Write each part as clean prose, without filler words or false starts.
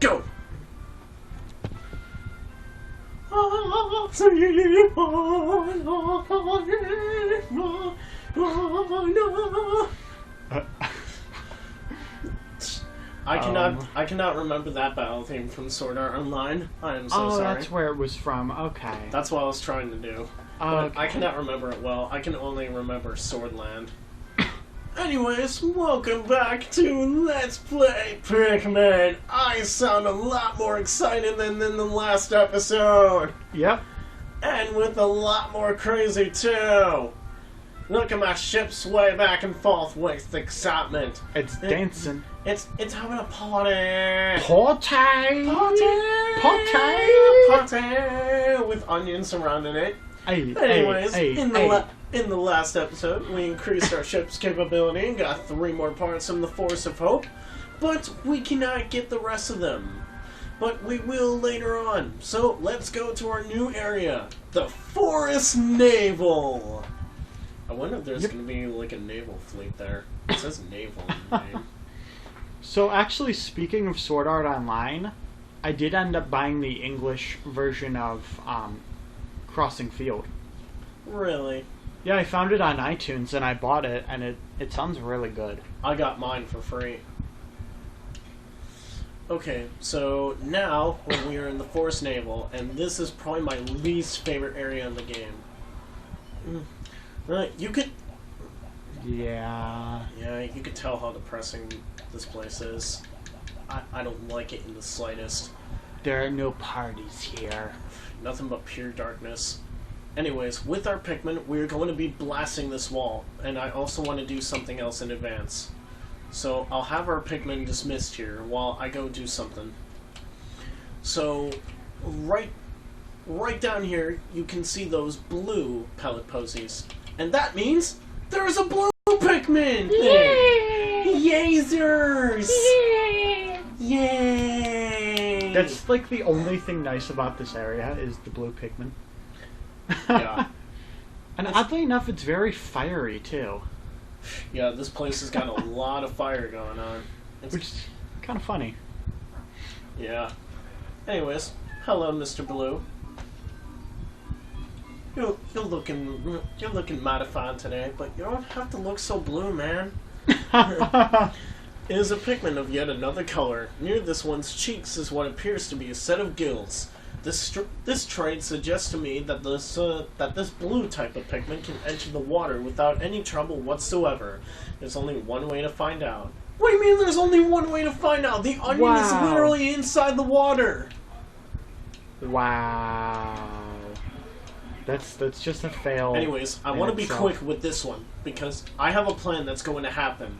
Go! I cannot remember that battle theme from Sword Art Online. I am so sorry. Oh, that's where it was from. Okay. That's what I was trying to do. But I cannot remember it well. I can only remember Swordland. Anyways, welcome back to Let's Play Pikmin. I sound a lot more excited than in the last episode. Yep. And with a lot more crazy too. Look at my ship sway back and forth with excitement. It's dancing. It's having a party. Party. With onions surrounding it. Anyways, in the last episode, we increased our ship's capability and got 3 more parts from the Force of Hope, but we cannot get the rest of them. But we will later on. So let's go to our new area, the Forest Naval. I wonder if there's going to be like a naval fleet there. It says naval in the name. So actually, speaking of Sword Art Online, I did end up buying the English version of Crossing Field. Really? Yeah, I found it on iTunes and I bought it, and it sounds really good. I got mine for free. Okay, so now when we are in the Forest Naval, and this is probably my least favorite area in the game. You could... Yeah, you could tell how depressing this place is. I don't like it in the slightest. there are no parties here. Nothing but pure darkness. Anyways, with our Pikmin, we're going to be blasting this wall, and I also want to do something else in advance. So I'll have our Pikmin dismissed here while I go do something. So, right down here, you can see those blue pellet posies. And that means there's a blue Pikmin thing! Yay-zers! Yay! That's like the only thing nice about this area is the blue Pikmin. Yeah. And oddly enough, it's very fiery too. Yeah, this place has got a lot of fire going on. Which is kind of funny. Yeah. Anyways, hello, Mr. Blue. You're looking mighty fine today, but you don't have to look so blue, man. It is a Pikmin of yet another color. Near this one's cheeks is what appears to be a set of gills. This trait suggests to me that this blue type of Pikmin can enter the water without any trouble whatsoever. There's only one way to find out. What do you mean there's only one way to find out? The onion is literally inside the water. Wow. That's just a fail. Anyways, I want to be quick with this one because I have a plan that's going to happen.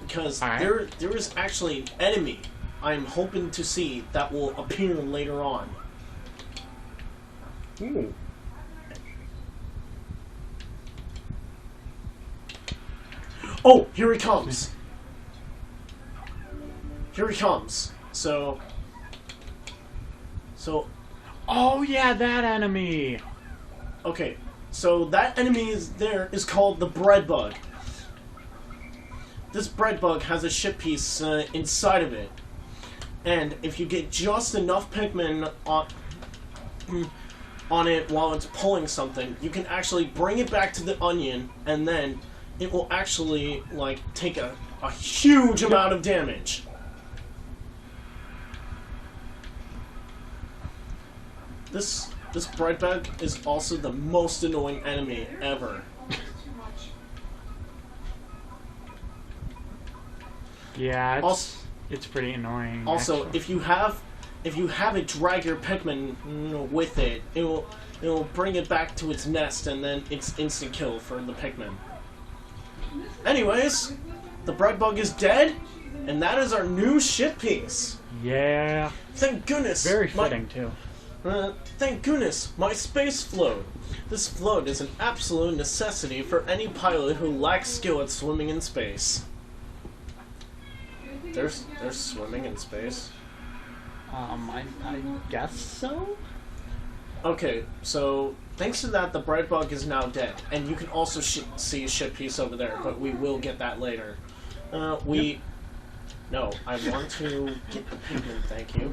Because there is actually an enemy I'm hoping to see that will appear later on. Ooh. Oh, here he comes. Here he comes. So. Oh yeah, that enemy. Okay, so that enemy is called the bread bug. This bread bug has a ship piece inside of it, and if you get just enough Pikmin on it while it's pulling something, you can actually bring it back to the onion, and then it will actually like take a huge amount of damage. This bread bug is also the most annoying enemy ever. Yeah, it's pretty annoying. Also, actually. if you have it drag your Pikmin with it, it'll bring it back to its nest, and then it's instant kill for the Pikmin. Anyways, the bread bug is dead, and that is our new ship piece. Yeah. Thank goodness. Very fitting too. Thank goodness, my space float. This float is an absolute necessity for any pilot who lacks skill at swimming in space. They're swimming in space? I guess so? Okay, so thanks to that, the bread bug is now dead. And you can also see a ship piece over there, but we will get that later. No, I want to get the Pikmin, thank you.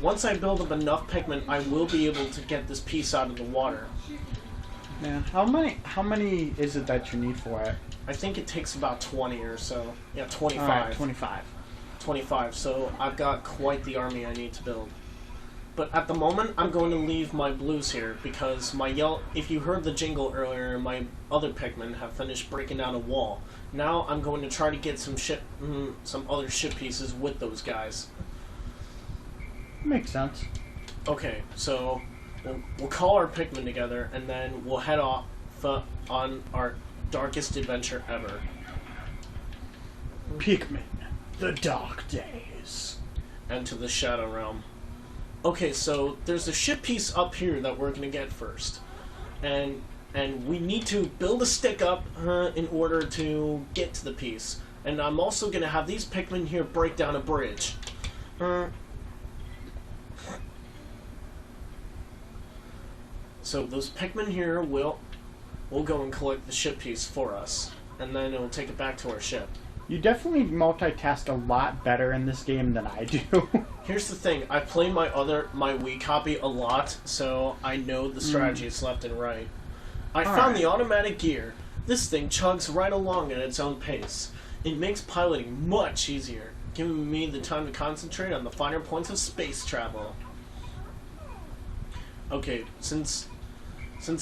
Once I build up enough Pikmin, I will be able to get this piece out of the water. Man, how many is it that you need for it? I think it takes about 20 or so. Yeah, 25. Alright, 25. 25, so I've got quite the army I need to build. But at the moment, I'm going to leave my blues here, because my if you heard the jingle earlier, my other Pikmin have finished breaking down a wall. Now I'm going to try to get some other ship pieces with those guys. Makes sense. Okay, so we'll call our Pikmin together, and then we'll head off on our darkest adventure ever. Pikmin, the dark days. And to the Shadow Realm. Okay, so there's a ship piece up here that we're going to get first. And we need to build a stick up in order to get to the piece. And I'm also going to have these Pikmin here break down a bridge. So those Pikmin here will go and collect the ship piece for us. And then it will take it back to our ship. You definitely multitask a lot better in this game than I do. Here's the thing, I play my Wii copy a lot, so I know the strategies left and right. I found the automatic gear. This thing chugs right along at its own pace. It makes piloting much easier, giving me the time to concentrate on the finer points of space travel. Okay, since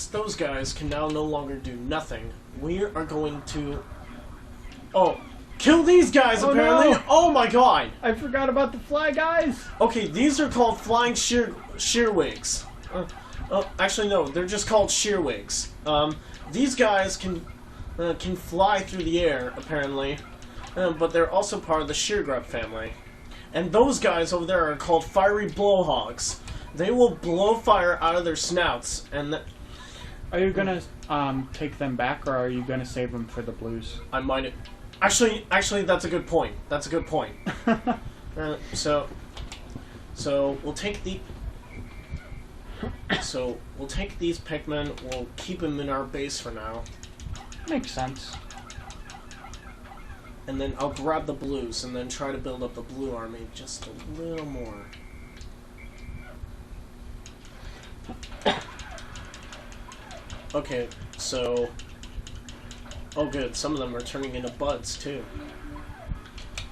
those guys can now no longer do nothing, we are going to... Oh! Kill these guys, apparently! No. Oh my god! I forgot about the fly guys! Okay, these are called flying shearwigs. Actually, no, they're just called shearwigs. These guys can fly through the air, apparently, but they're also part of the sheargrub family. And those guys over there are called fiery blowhogs. They will blow fire out of their snouts, and... Are you gonna take them back, or are you gonna save them for the blues? I might... Actually, that's a good point. That's a good point. So we'll take the... So we'll take these Pikmin. We'll keep them in our base for now. Makes sense. And then I'll grab the blues and then try to build up the blue army just a little more. Okay, so... Oh good, some of them are turning into buds too.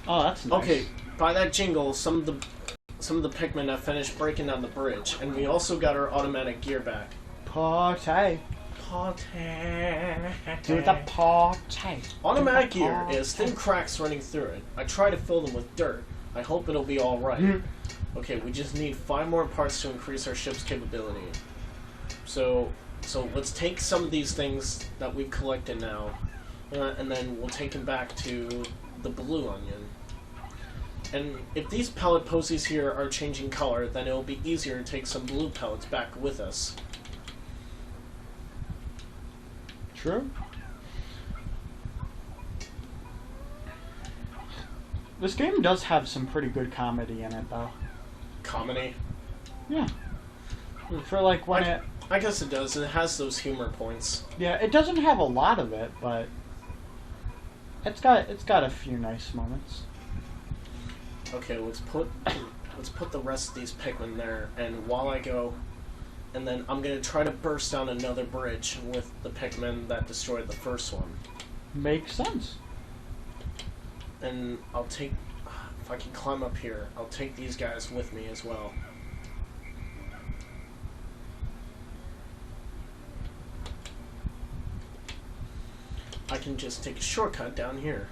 Oh, that's nice. Okay, by that jingle, some of the Pikmin have finished breaking down the bridge, and we also got our automatic gear back. Party. Party. Do the party. Automatic gear is thin cracks running through it. I try to fill them with dirt. I hope it'll be alright. Okay, we just need 5 more parts to increase our ship's capability. So let's take some of these things that we've collected now, and then we'll take them back to the blue onion. And if these pellet posies here are changing color, then it'll be easier to take some blue pellets back with us. True. This game does have some pretty good comedy in it, though. Comedy? Yeah. For like when it... I guess it does. It has those humor points. Yeah, it doesn't have a lot of it, but it's got a few nice moments. Okay, let's put the rest of these Pikmin there, and while I go, and then I'm gonna try to burst down another bridge with the Pikmin that destroyed the first one. Makes sense. And I'll take, if I can climb up here, I'll take these guys with me as well. I can just take a shortcut down here.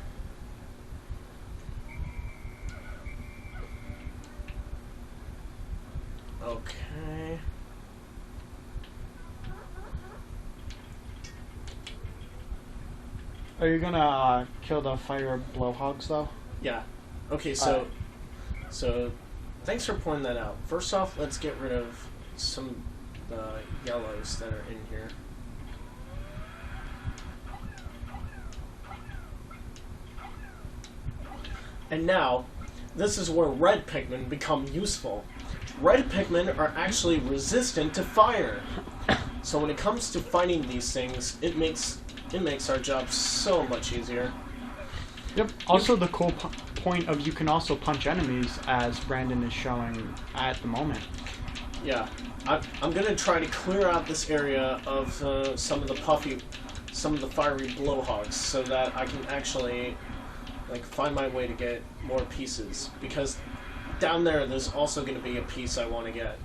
Okay. Are you gonna kill the fire blowhogs though? Yeah. Okay, so thanks for pointing that out. First off, let's get rid of some yellows that are in here. And now, this is where red Pikmin become useful. Red Pikmin are actually resistant to fire. So when it comes to fighting these things, it makes our job so much easier. Yep. Also, the cool point of you can also punch enemies, as Brandon is showing at the moment. Yeah, I'm gonna try to clear out this area of some of the fiery blowhogs, so that I can actually like find my way to get more pieces. Because down there's also gonna be a piece I want to get.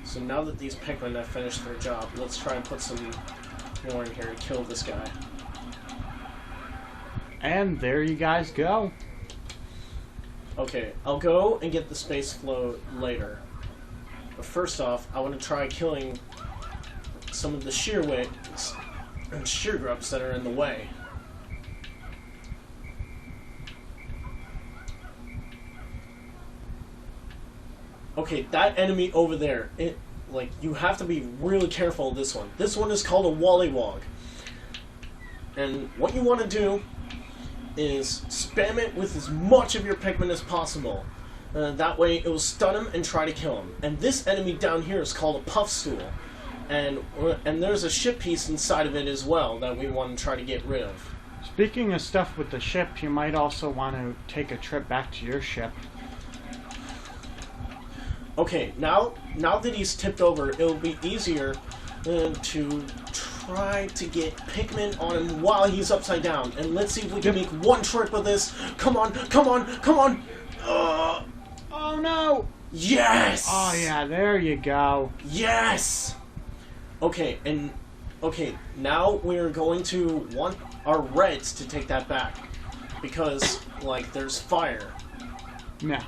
So now that these Pikmin have finished their job, let's try and put some more in here to kill this guy. And there you guys go. Okay, I'll go and get the space float later. But first off, I want to try killing some of the shearwings and sheargrubs that are in the way. Okay, that enemy over there, you have to be really careful of this one. This one is called a Wollywog. And what you want to do is spam it with as much of your Pikmin as possible. That way it will stun him and try to kill him. And this enemy down here is called a Puffstool. And there's a ship piece inside of it as well that we want to try to get rid of. Speaking of stuff with the ship, you might also want to take a trip back to your ship. Okay, now that he's tipped over, it'll be easier to try to get Pikmin on him while he's upside down. And let's see if we can make one trip of this. Come on, come on, come on! Oh no! Yes! Oh yeah, there you go. Yes! Okay, now we're going to want our reds to take that back. Because, there's fire. Yeah.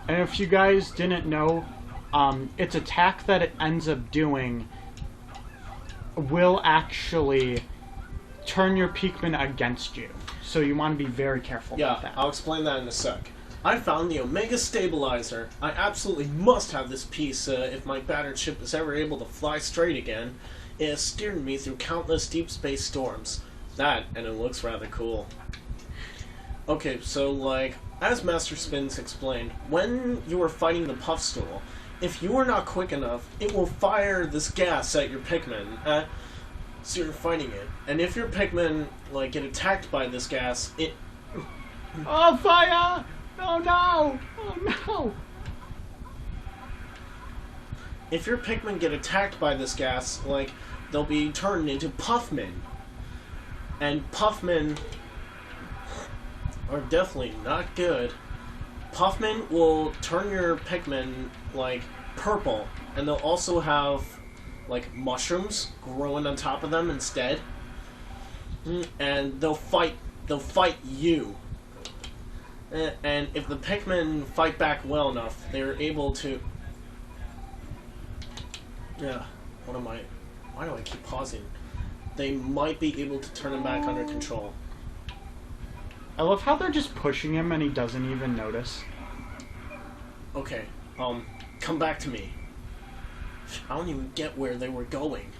And if you guys didn't know, its attack that it ends up doing will actually turn your Pikmin against you. So you want to be very careful about that. Yeah, I'll explain that in a sec. I found the Omega Stabilizer. I absolutely must have this piece if my battered ship is ever able to fly straight again. It has steered me through countless deep space storms. That, and it looks rather cool. Okay, so, as Master Spins explained, when you are fighting the Puffstool, if you are not quick enough, it will fire this gas at your Pikmin. So you're fighting it. And if your Pikmin, get attacked by this gas, it... Oh, fire! Oh, no! Oh, no! If your Pikmin get attacked by this gas, they'll be turned into Puffmin. And Puffmin are definitely not good. Puffmin will turn your Pikmin, purple. And they'll also have, mushrooms growing on top of them instead. And they'll fight you. And if the Pikmin fight back well enough, they're able to... Yeah, why do I keep pausing? They might be able to turn him back under control. I love how they're just pushing him and he doesn't even notice. Okay, come back to me. I don't even get where they were going.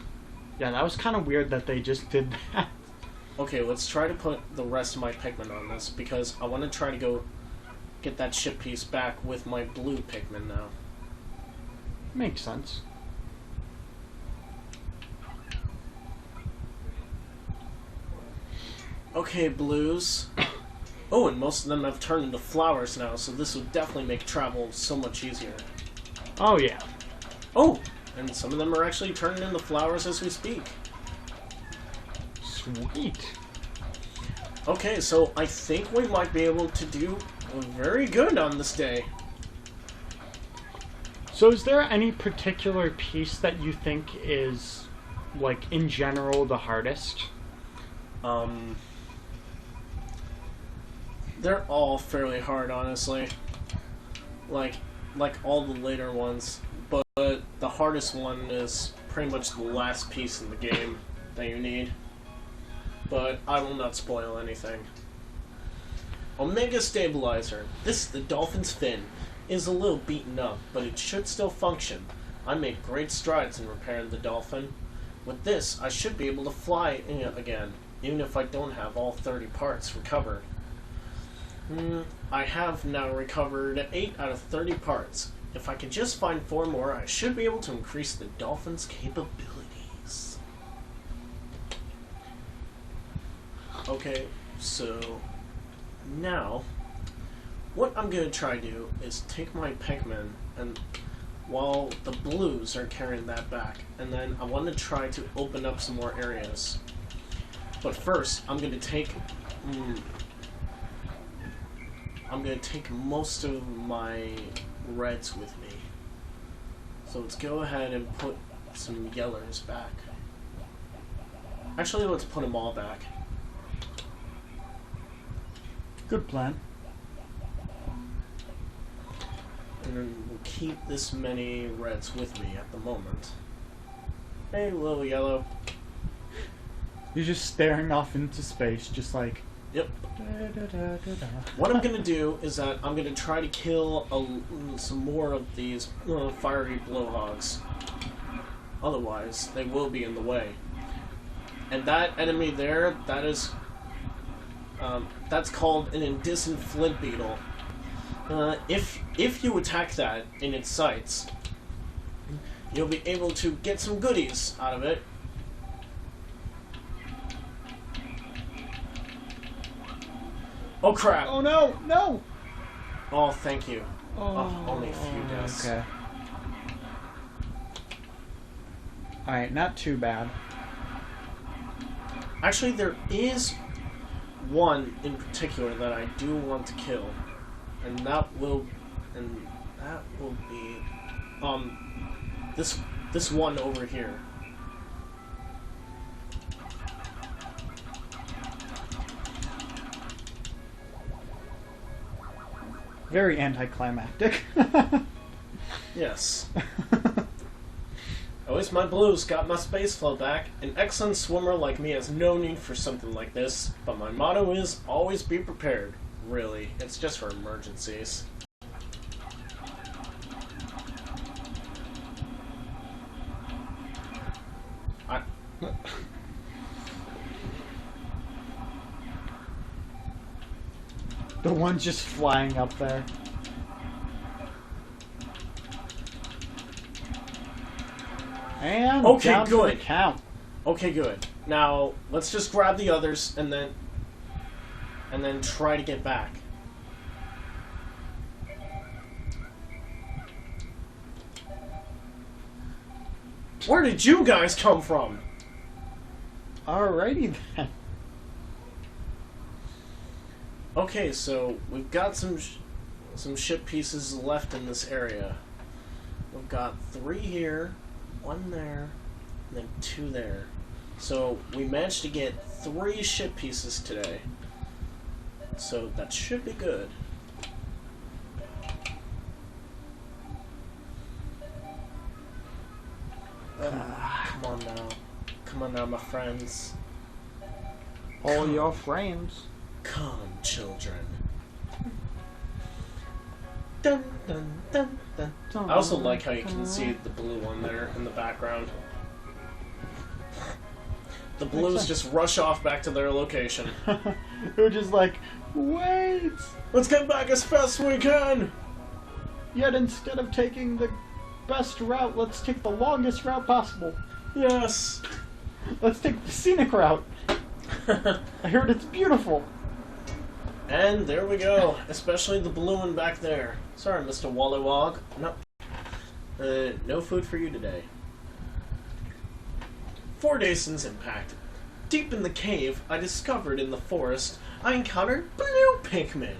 Yeah, that was kind of weird that they just did that. Okay, let's try to put the rest of my Pikmin on this, because I want to try to go get that ship piece back with my blue Pikmin now. Makes sense. Okay, blues. Oh, and most of them have turned into flowers now, so this would definitely make travel so much easier. Oh, yeah. Oh, and some of them are actually turning into flowers as we speak. Sweet. Okay, so I think we might be able to do very good on this day. So is there any particular piece that you think is, in general, the hardest? They're all fairly hard, honestly. Like all the later ones. But the hardest one is pretty much the last piece in the game that you need. But I will not spoil anything. Omega Stabilizer. This, the dolphin's fin, is a little beaten up, but it should still function. I made great strides in repairing the dolphin. With this, I should be able to fly again, even if I don't have all 30 parts recovered. I have now recovered 8 out of 30 parts. If I can just find 4 more, I should be able to increase the dolphin's capabilities. Okay, so now, what I'm going to try to do is take my Pikmin, and while the blues are carrying that back, and then I want to try to open up some more areas. But first, I'm going to take most of my reds with me. So let's go ahead and put some yellows back. Actually, let's put them all back. Good plan. And then we'll keep this many reds with me at the moment. Hey, little yellow. You're just staring off into space, just like... Yep. What I'm going to do is that I'm going to try to kill some more of these fiery blowhogs. Otherwise, they will be in the way. And that enemy there, that is... that's called an indecent flint beetle. If you attack that in its sights, you'll be able to get some goodies out of it. Oh crap! Oh no! No! Oh, thank you. Oh, only a few deaths. Okay. Alright, not too bad. Actually, there is one in particular that I do want to kill, and that will be this one over here. Very anticlimactic. Yes. At least my blues got my space flow back. An excellent swimmer like me has no need for something like this, but my motto is always be prepared. Really, it's just for emergencies. The one's just flying up there. And okay, down good. To the count. Okay, good. Now let's just grab the others and then try to get back. Where did you guys come from? Alrighty then. Okay, so we've got some ship pieces left in this area. We've got 3 here, 1 there, and then 2 there. So we managed to get 3 ship pieces today. So that should be good. Come on now. Come on now, my friends. All your friends. Come, children. Dun, dun, dun, dun. I also like how you can see the blue one there in the background. The blues just rush off back to their location. They're just like, wait! Let's get back as fast as we can! Yet instead of taking the best route, let's take the longest route possible. Yes! Let's take the scenic route. I heard it's beautiful. And there we go. Especially the blue one back there. Sorry, Mr. Wallywog. No. No food for you today. 4 days since impact. Deep in the cave I discovered in the forest, I encountered blue Pikmin.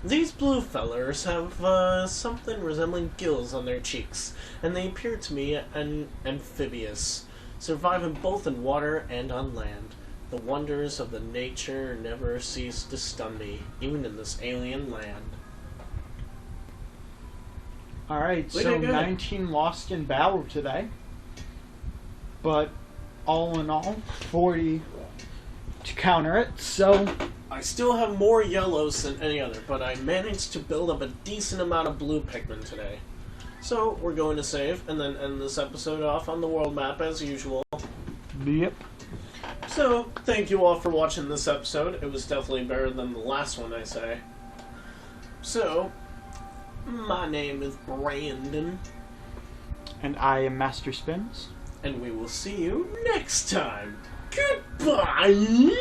These blue fellers have something resembling gills on their cheeks, and they appear to me amphibious, surviving both in water and on land. The wonders of the nature never cease to stun me, even in this alien land. Alright, so 19 lost in battle today. But all in all, 40 to counter it, so... I still have more yellows than any other, but I managed to build up a decent amount of blue Pikmin today. So, we're going to save, and then end this episode off on the world map as usual. Yep. So, thank you all for watching this episode. It was definitely better than the last one, I say. So, my name is Brandon. And I am Master Spins. And we will see you next time. Goodbye!